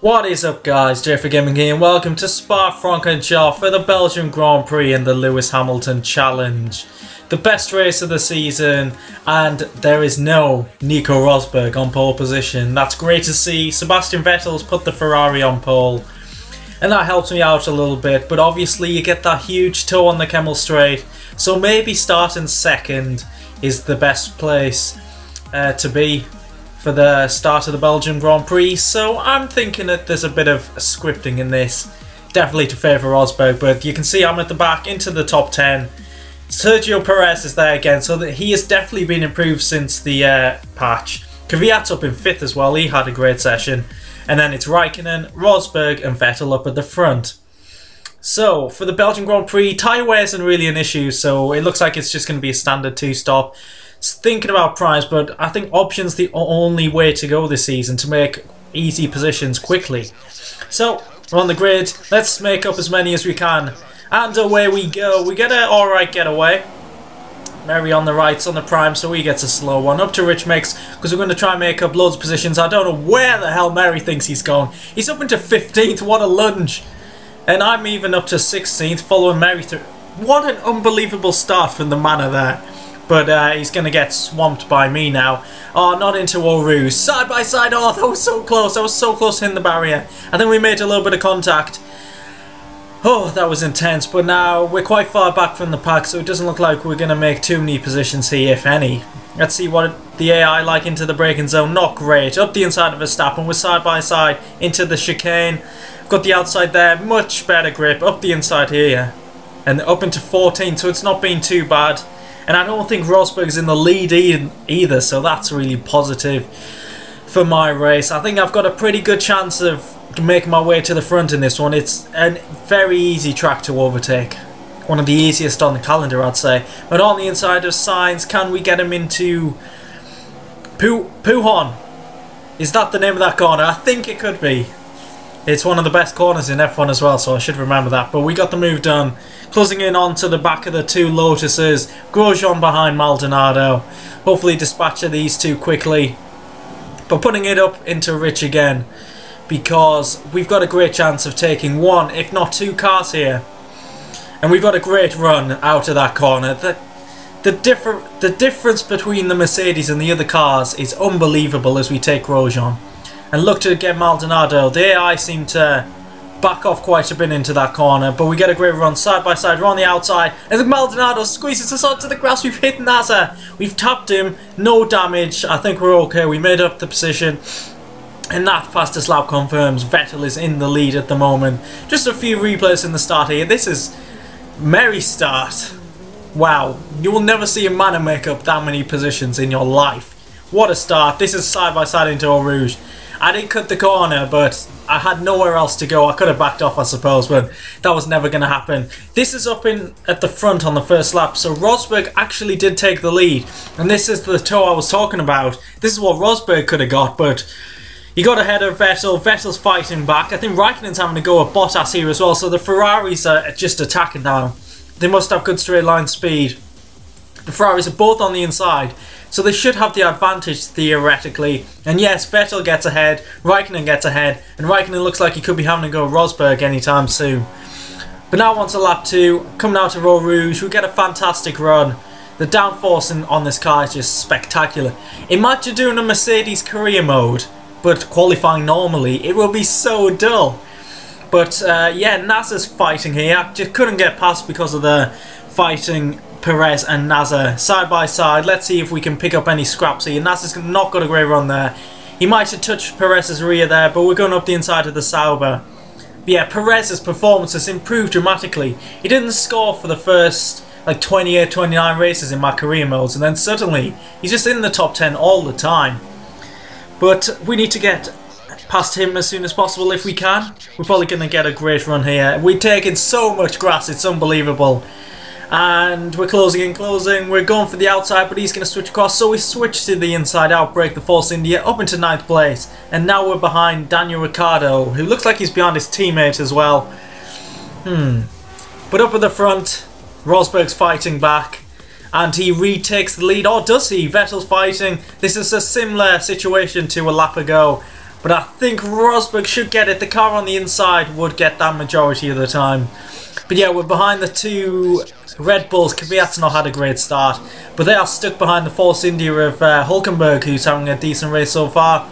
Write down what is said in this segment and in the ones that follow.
What is up guys, JayFerGaming here and welcome to Spa-Francorchamps for the Belgium Grand Prix and the Lewis Hamilton Challenge. The best race of the season, and there is no Nico Rosberg on pole position. That's great to see. Sebastian Vettel's put the Ferrari on pole and that helps me out a little bit, but obviously you get that huge toe on the Kemmel Straight, so maybe starting second is the best place to be for the start of the Belgium Grand Prix. So I'm thinking that there's a bit of scripting in this, definitely to favour Rosberg, but you can see I'm at the back into the top 10. Sergio Perez is there again, so that he has definitely been improved since the patch. Kvyat's up in 5th as well, he had a great session. And then it's Raikkonen, Rosberg and Vettel up at the front. So for the Belgian Grand Prix, tyre wear isn't really an issue, so it looks like it's just going to be a standard 2-stop. Thinking about primes, but I think option's the only way to go this season to make easy positions quickly. So we're on the grid, let's make up as many as we can, and away we go. We get an alright getaway. Mary on the right's on the prime, so he gets a slow one. Up to Rich Mix, because we're going to try and make up loads of positions. I don't know where the hell Mary thinks he's going. He's up into 15th, what a lunge. And I'm even up to 16th, following Mary through. What an unbelievable start from the manor there. But he's going to get swamped by me now. Oh, not into Eau Rouge. Side by side. Oh, that was so close. I was so close to hitting the barrier. I think we made a little bit of contact. Oh, that was intense. But now we're quite far back from the pack, so it doesn't look like we're going to make too many positions here, if any. Let's see what the AI like into the braking zone. Not great. Up the inside of Verstappen. We're side by side into the chicane. Got the outside there. Much better grip. Up the inside here. And up into 14, so it's not been too bad. And I don't think Rosberg's in the lead either, so that's really positive for my race. I think I've got a pretty good chance of making my way to the front in this one. It's a very easy track to overtake. One of the easiest on the calendar, I'd say. But on the inside of Sainz, can we get him into Pujon? Is that the name of that corner? I think it could be. It's one of the best corners in F1 as well, so I should remember that. But we got the move done. Closing in onto the back of the two Lotuses. Grosjean behind Maldonado. Hopefully dispatch of these two quickly. But putting it up into Rich again, because we've got a great chance of taking one, if not two cars here. And we've got a great run out of that corner. The difference between the Mercedes and the other cars is unbelievable as we take Grosjean. And look to get Maldonado. The AI seem to back off quite a bit into that corner, but we get a great run side by side. We're on the outside, and Maldonado squeezes us onto the grass. We've hit NASA. We've tapped him. No damage. I think we're okay. We made up the position. And that fastest lap confirms Vettel is in the lead at the moment. Just a few replays in the start here. This is merry start. Wow. You will never see a manor make up that many positions in your life. What a start. This is side by side into Eau Rouge. I didn't cut the corner, but I had nowhere else to go. I could have backed off, I suppose, but that was never going to happen. This is up in at the front on the first lap, so Rosberg actually did take the lead. And this is the toe I was talking about. This is what Rosberg could have got, but he got ahead of Vettel. Vettel's fighting back. I think Raikkonen's having to go at Bottas here as well, so the Ferraris are just attacking now. They must have good straight line speed. The Ferraris are both on the inside, so they should have the advantage theoretically. And yes, Vettel gets ahead, Raikkonen gets ahead, and Raikkonen looks like he could be having to go Rosberg anytime soon. But now onto lap 2, coming out of Eau Rouge, we get a fantastic run. The downforce on this car is just spectacular. Imagine doing a Mercedes career mode, but qualifying normally, it will be so dull. But yeah, NASA's fighting here. Just couldn't get past because of the fighting Perez and NASA side by side. Let's see if we can pick up any scraps here. NASA's not got a great run there. He might have touched Perez's rear there, but we're going up the inside of the Sauber. But yeah, Perez's performance has improved dramatically. He didn't score for the first like 28, 29 races in my career modes, and then suddenly he's just in the top 10 all the time. But we need to get past him as soon as possible if we can. We're probably going to get a great run here. We're taking so much grass, it's unbelievable. And we're closing in, closing. We're going for the outside, but he's going to switch across. So we switch to the inside out, break the Force India up into 9th place. And now we're behind Daniel Ricciardo, who looks like he's behind his teammate as well. But up at the front, Rosberg's fighting back. And he retakes the lead. Or does he? Vettel's fighting. This is a similar situation to a lap ago. But I think Rosberg should get it. The car on the inside would get that majority of the time. But yeah, we're behind the two Red Bulls. Kvyat's not had a great start, but they are stuck behind the Force India of Hulkenberg, who's having a decent race so far.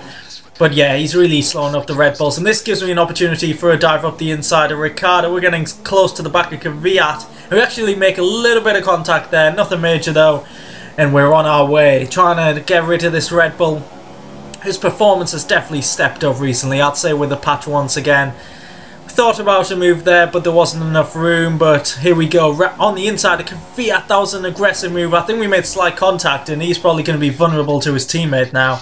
But yeah, he's really slowing up the Red Bulls, and this gives me an opportunity for a dive up the inside of Ricciardo. We're getting close to the back of Kvyat. We actually make a little bit of contact there, nothing major though, and we're on our way, trying to get rid of this Red Bull. His performance has definitely stepped up recently, I'd say, with the patch once again. Thought about a move there, but there wasn't enough room. But here we go, on the inside of Kvyat. That was an aggressive move. I think we made slight contact, and he's probably going to be vulnerable to his teammate now.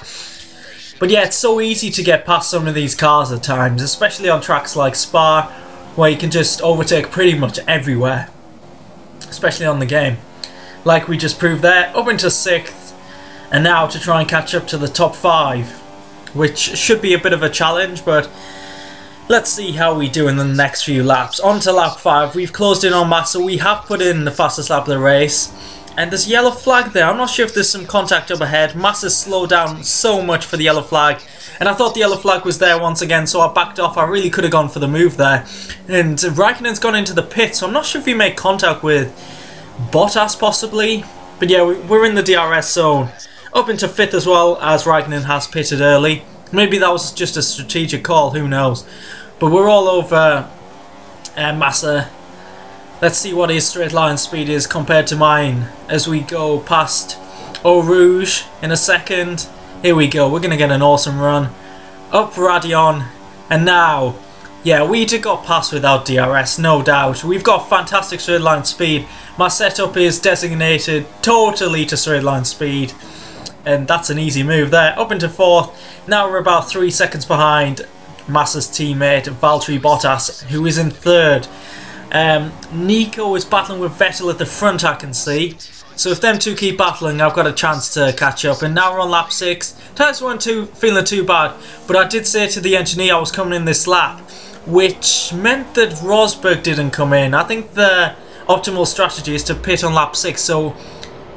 But yeah, it's so easy to get past some of these cars at times, especially on tracks like Spa, where you can just overtake pretty much everywhere, especially on the game, like we just proved there. Up into 6th, and now to try and catch up to the top 5, which should be a bit of a challenge, but let's see how we do in the next few laps. On to lap 5. We've closed in on Massa. We have put in the fastest lap of the race. And there's a yellow flag there. I'm not sure if there's some contact up ahead. Massa's slowed down so much for the yellow flag. And I thought the yellow flag was there once again, so I backed off. I really could have gone for the move there. And Raikkonen's gone into the pit, so I'm not sure if he made contact with Bottas possibly. But yeah, we're in the DRS zone. Up into 5th as well, as Raikkonen has pitted early. Maybe that was just a strategic call, who knows. But we're all over Massa. Let's see what his straight line speed is compared to mine as we go past Eau Rouge in a second. Here we go, we're going to get an awesome run. Up Radion, and now, yeah, we just got past without DRS, no doubt. We've got fantastic straight line speed. My setup is designated totally to straight line speed. And that's an easy move there. Up into 4th. Now we're about 3 seconds behind Massa's teammate Valtteri Bottas, who is in 3rd. Nico is battling with Vettel at the front, I can see. So if them two keep battling, I've got a chance to catch up. And now we're on lap 6. Tires weren't feeling too bad, but I did say to the engineer I was coming in this lap, which meant that Rosberg didn't come in. I think the optimal strategy is to pit on lap 6. So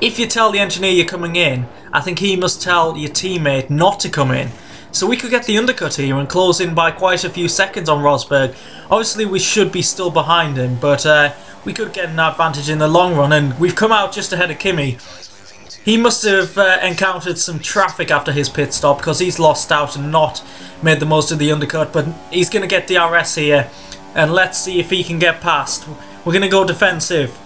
if you tell the engineer you're coming in, I think he must tell your teammate not to come in. So we could get the undercut here and close in by quite a few seconds on Rosberg. Obviously we should be still behind him, but we could get an advantage in the long run, and we've come out just ahead of Kimi. He must have encountered some traffic after his pit stop, because he's lost out and not made the most of the undercut, but he's going to get DRS here, and let's see if he can get past. We're going to go defensive.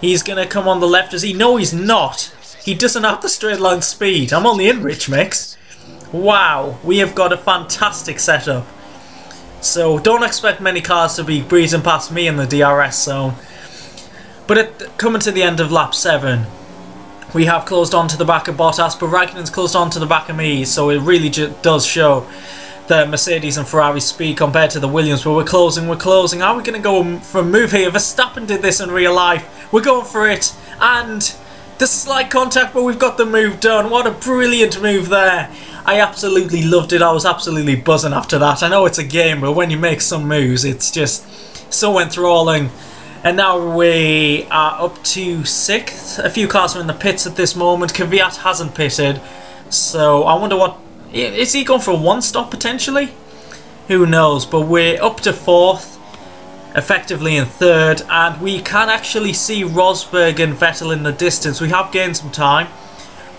He's going to come on the left. Does he? No, he's not. He doesn't have the straight line speed. I'm only in Rich Mix. Wow, we have got a fantastic setup. So don't expect many cars to be breezing past me in the DRS zone. But coming to the end of lap 7, we have closed on to the back of Bottas, but Raikkonen's closed on to the back of me, so it really does show the Mercedes and Ferrari speed compared to the Williams. But we're closing. Are we going to go for a move here? Verstappen did this in real life. We're going for it, and the slight contact, but we've got the move done. What a brilliant move there. I absolutely loved it. I was absolutely buzzing after that. I know it's a game, but when you make some moves, it's just so enthralling. And now we are up to 6th. A few cars are in the pits at this moment. Kvyat hasn't pitted, so I wonder what... Is he going for a 1-stop potentially? Who knows, but we're up to 4th, effectively in 3rd, and we can actually see Rosberg and Vettel in the distance. We have gained some time,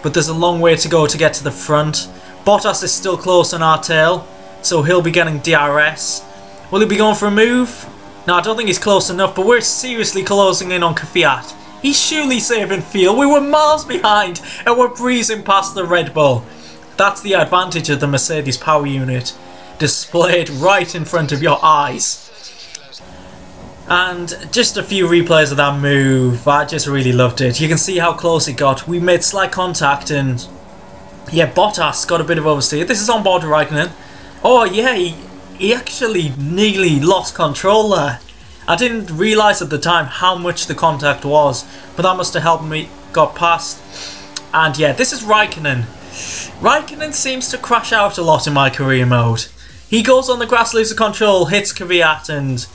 but there's a long way to go to get to the front. Bottas is still close on our tail, so he'll be getting DRS. Will he be going for a move? No, I don't think he's close enough, but we're seriously closing in on Kvyat. He's surely saving fuel. We were miles behind, and we're breezing past the Red Bull. That's the advantage of the Mercedes power unit, displayed right in front of your eyes. And just a few replays of that move. I just really loved it. You can see how close it got. We made slight contact, and yeah, Bottas got a bit of oversteer. This is on board Raikkonen. Oh yeah, he actually nearly lost control there. I didn't realise at the time how much the contact was, but that must have helped me got past. And yeah, this is Raikkonen. Raikkonen seems to crash out a lot in my career mode. He goes on the grass, loses control, hits Kvyat, and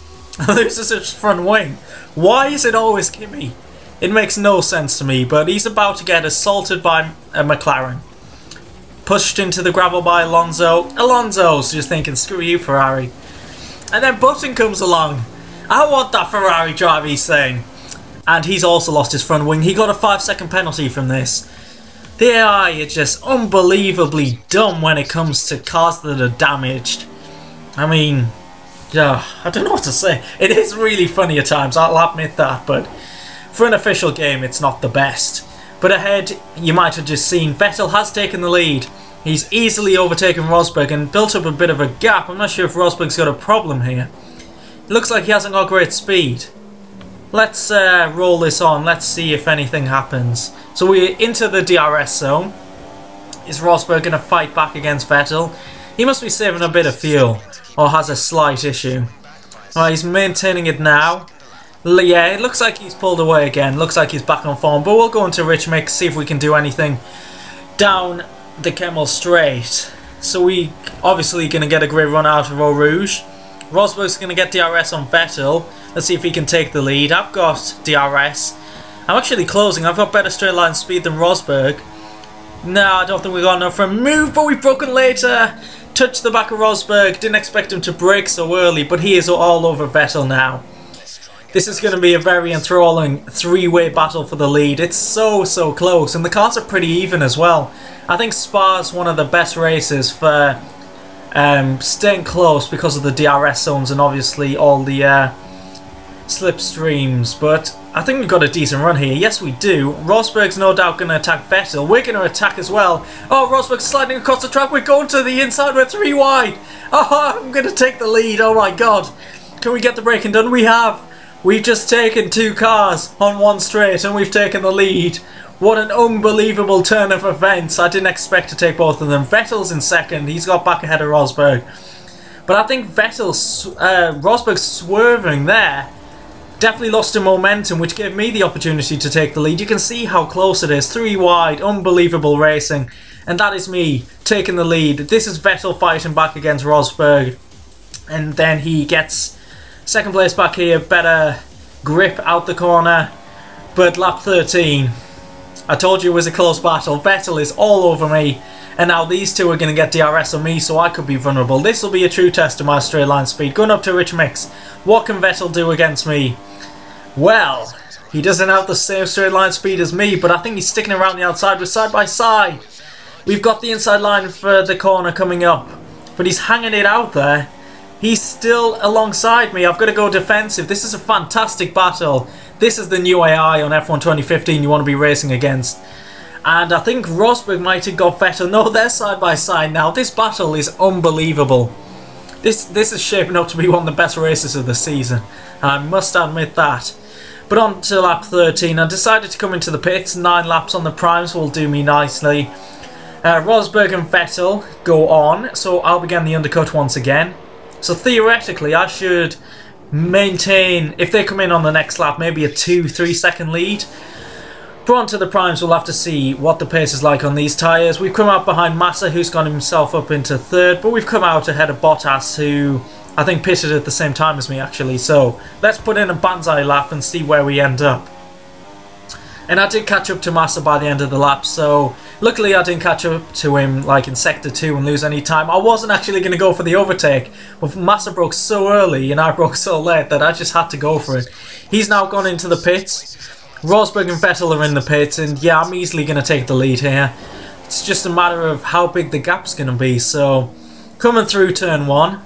loses his front wing. Why is it always Kimi? It makes no sense to me, but he's about to get assaulted by a McLaren. pushed into the gravel by Alonso. Alonso's just thinking, screw you, Ferrari. And then Button comes along. I want that Ferrari drive, he's saying. And he's also lost his front wing. He got a 5-second penalty from this. The AI is just unbelievably dumb when it comes to cars that are damaged. I mean, yeah, I don't know what to say. It is really funny at times, I'll admit that, but for an official game, it's not the best. But ahead, you might have just seen, Vettel has taken the lead. He's easily overtaken Rosberg and built up a bit of a gap. I'm not sure if Rosberg's got a problem here. It looks like he hasn't got great speed. Let's roll this on. Let's see if anything happens. So we're into the DRS zone. Is Rosberg going to fight back against Vettel? He must be saving a bit of fuel, or has a slight issue. Alright, he's maintaining it now. Yeah, it looks like he's pulled away again. Looks like he's back on form. But we'll go into Rich Mix, see if we can do anything down the Kemmel Straight. So we obviously going to get a great run out of Eau Rouge. Rosberg's going to get DRS on Vettel. Let's see if he can take the lead. I've got DRS. I'm actually closing. I've got better straight line speed than Rosberg. No, I don't think we got enough for a move, but we've broken later. Touched the back of Rosberg. Didn't expect him to brake so early, but he is all over Vettel now. This is going to be a very enthralling three-way battle for the lead. It's so close, and the cars are pretty even as well. I think Spa's one of the best races for staying close because of the DRS zones and obviously all the slipstreams, but I think we've got a decent run here. Yes, we do. Rosberg's no doubt going to attack Vettel. We're going to attack as well. Oh, Rosberg's sliding across the track. We're going to the inside. We're 3 wide. Oh, I'm going to take the lead. Oh my god. Can we get the braking done? We have. We've just taken 2 cars on one straight and we've taken the lead. What an unbelievable turn of events. I didn't expect to take both of them. Vettel's in second. He's got back ahead of Rosberg. But I think Rosberg's swerving there definitely lost in momentum, which gave me the opportunity to take the lead. You can see how close it is. 3 wide, unbelievable racing. And that is me taking the lead. This is Vettel fighting back against Rosberg. And then he gets second place back here. Better grip out the corner. But lap 13, I told you it was a close battle. Vettel is all over me. And now these two are going to get DRS on me, so I could be vulnerable. This will be a true test of my straight line speed. Going up to Rich Mix. What can Vettel do against me? Well, he doesn't have the same straight line speed as me, but I think he's sticking around the outside. We're side by side. We've got the inside line for the corner coming up, but he's hanging it out there. He's still alongside me. I've got to go defensive. This is a fantastic battle. This is the new AI on F1 2015 you want to be racing against. And I think Rosberg might have got Vettel. No, they're side by side now. This battle is unbelievable. This is shaping up to be one of the best races of the season. I must admit that. But on to lap 13, I decided to come into the pits. 9 laps on the primes will do me nicely. Rosberg and Vettel go on, so I'll begin the undercut once again. So theoretically, I should maintain, if they come in on the next lap, maybe a 2-3 second lead. But on to the primes, we'll have to see what the pace is like on these tyres. We've come out behind Massa, who's gone himself up into 3rd, but we've come out ahead of Bottas, who I think pitted at the same time as me actually. So let's put in a banzai lap and see where we end up. And I did catch up to Massa by the end of the lap, so luckily I didn't catch up to him like in sector 2 and lose any time. I wasn't actually going to go for the overtake, but Massa broke so early and I broke so late that I just had to go for it. He's now gone into the pits. Rosberg and Vettel are in the pits, and yeah, I'm easily going to take the lead here. It's just a matter of how big the gap's going to be. So coming through turn 1,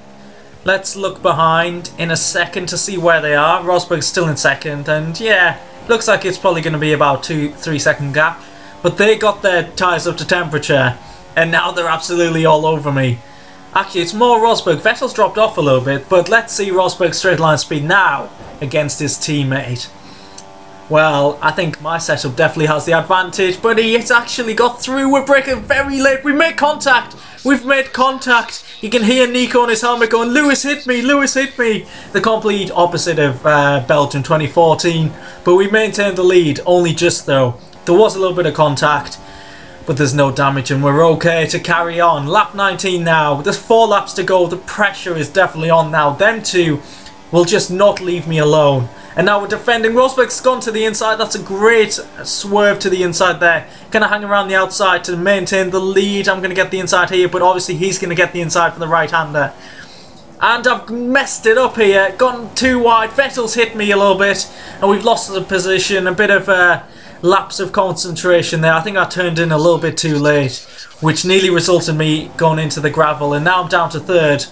let's look behind in a second to see where they are. Rosberg's still in second, and yeah, looks like it's probably going to be about 2-3 second gap. But they got their tyres up to temperature, and now they're absolutely all over me. Actually, it's more Rosberg. Vettel's dropped off a little bit, but let's see Rosberg's straight line speed now against his teammate. Well, I think my setup definitely has the advantage, but he's actually got through. We're braking very late. We made contact. We've made contact. You can hear Nico on his helmet going, Lewis hit me, Lewis hit me. The complete opposite of Belgium 2014. But we maintained the lead, only just though. There was a little bit of contact, but there's no damage and we're okay to carry on. Lap 19 now. There's 4 laps to go. The pressure is definitely on now. Them two will just not leave me alone. And now we're defending. Rosberg's gone to the inside. That's a great swerve to the inside there. Gonna hang around the outside to maintain the lead. I'm gonna get the inside here, but obviously he's gonna get the inside for the right-hander. And I've messed it up here, gone too wide. Vettel's hit me a little bit, and we've lost the position. A bit of a lapse of concentration there. I think I turned in a little bit too late, which nearly resulted in me going into the gravel. And now I'm down to third.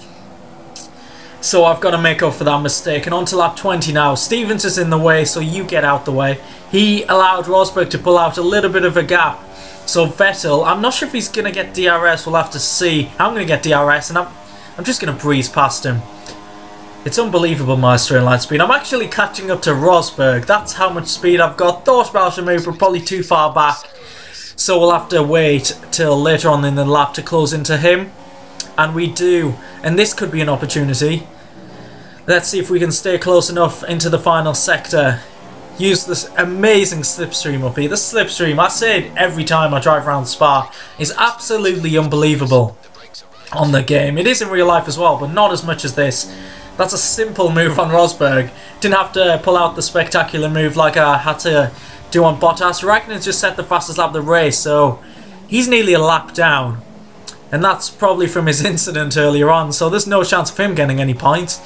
So I've got to make up for that mistake. And on to lap 20 now. Stevens is in the way, so you get out the way. He allowed Rosberg to pull out a little bit of a gap. So Vettel, I'm not sure if he's going to get DRS. We'll have to see. I'm going to get DRS, and I'm just going to breeze past him. It's unbelievable, my straight line speed. I'm actually catching up to Rosberg. That's how much speed I've got. Thought about to move, but probably too far back. So we'll have to wait till later on in the lap to close into him. And we do. And this could be an opportunity. Let's see if we can stay close enough into the final sector. Use this amazing slipstream up here. The slipstream, I say it every time I drive around Spa, is absolutely unbelievable on the game. It is in real life as well, but not as much as this. That's a simple move on Rosberg. Didn't have to pull out the spectacular move like I had to do on Bottas. Raikkonen's just set the fastest lap of the race, so he's nearly a lap down. And that's probably from his incident earlier on, so there's no chance of him getting any points.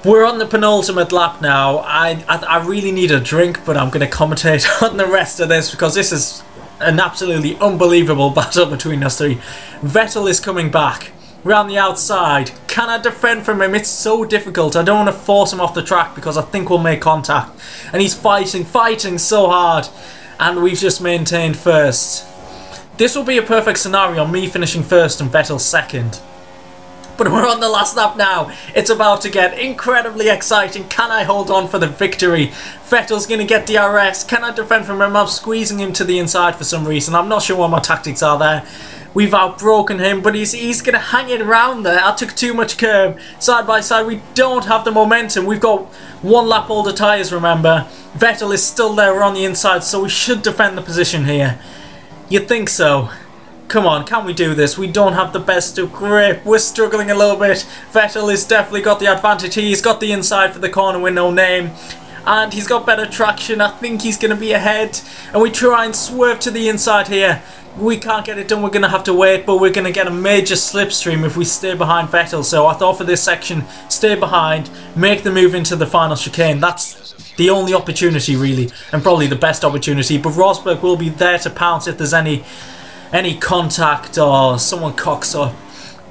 We're on the penultimate lap now. I really need a drink, but I'm going to commentate on the rest of this because this is an absolutely unbelievable battle between us three. Vettel is coming back. Round the outside. Can I defend from him? It's so difficult. I don't want to force him off the track because I think we'll make contact. And he's fighting so hard. And we've just maintained first. This will be a perfect scenario, me finishing first and Vettel second. But we're on the last lap now. It's about to get incredibly exciting. Can I hold on for the victory? Vettel's going to get DRS. Can I defend from him? I'm squeezing him to the inside for some reason. I'm not sure what my tactics are there. We've outbroken him, but he's going to hang it around there. I took too much curb. Side by side, we don't have the momentum. We've got one lap older tyres, remember. Vettel is still there. We're on the inside, so we should defend the position here. You'd think so. Come on, can we do this? We don't have the best of grip. We're struggling a little bit. Vettel has definitely got the advantage. He's got the inside for the corner with no name. And he's got better traction. I think he's going to be ahead. And we try and swerve to the inside here. We can't get it done. We're going to have to wait. But we're going to get a major slipstream if we stay behind Vettel. So I thought for this section, stay behind. Make the move into the final chicane. That's the only opportunity really. And probably the best opportunity. But Rosberg will be there to pounce if there's any contact or someone cocks up.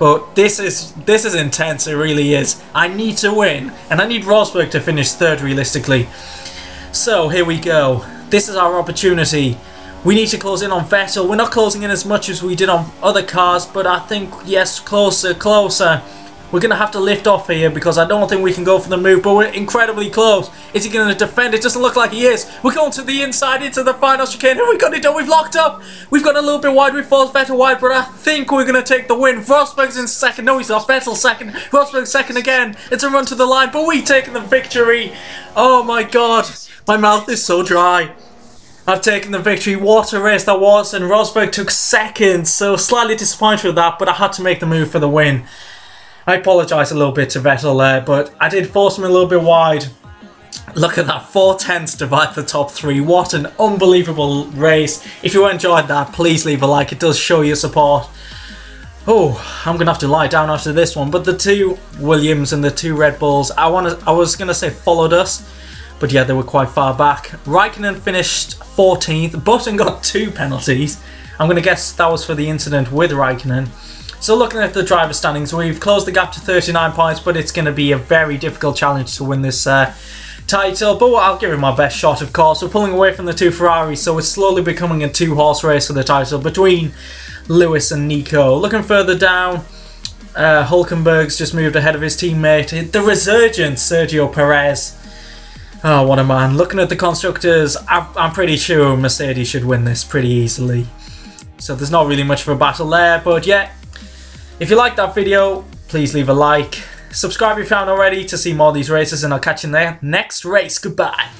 But this is intense, it really is. I need to win, and I need Rosberg to finish third realistically. So here we go. This is our opportunity. We need to close in on Vettel. We're not closing in as much as we did on other cars, but I think, yes, closer. We're going to have to lift off here because I don't think we can go for the move, but we're incredibly close. Is he going to defend? It doesn't look like he is. We're going to the inside into the final chicane. We got it done. We've locked up. We've got a little bit wide. We've forced Vettel wide, but I think we're going to take the win. Rosberg's in second. No, he's not. Vettel's second. Rosberg's second again. It's a run to the line, but we've taken the victory. Oh my God. My mouth is so dry. I've taken the victory. What a race that was, and Rosberg took second. So slightly disappointed with that, but I had to make the move for the win. I apologise a little bit to Vettel there, but I did force him a little bit wide. Look at that, 4/10 divide the top three. What an unbelievable race. If you enjoyed that, please leave a like. It does show your support. Oh, I'm going to have to lie down after this one. But the two Williams and the two Red Bulls, I was going to say followed us. But yeah, they were quite far back. Raikkonen finished 14th. Button got 2 penalties. I'm going to guess that was for the incident with Raikkonen. So looking at the driver standings, we've closed the gap to 39 points, but it's going to be a very difficult challenge to win this title. But I'll give it my best shot, of course. We're pulling away from the 2 Ferraris, so it's slowly becoming a 2-horse race for the title between Lewis and Nico. Looking further down, Hulkenberg's just moved ahead of his teammate. The resurgent Sergio Perez. Oh, what a man. Looking at the constructors, I'm pretty sure Mercedes should win this pretty easily. So there's not really much of a battle there, but yeah. If you liked that video, please leave a like. Subscribe if you haven't already to see more of these races, and I'll catch you in the next race. Goodbye.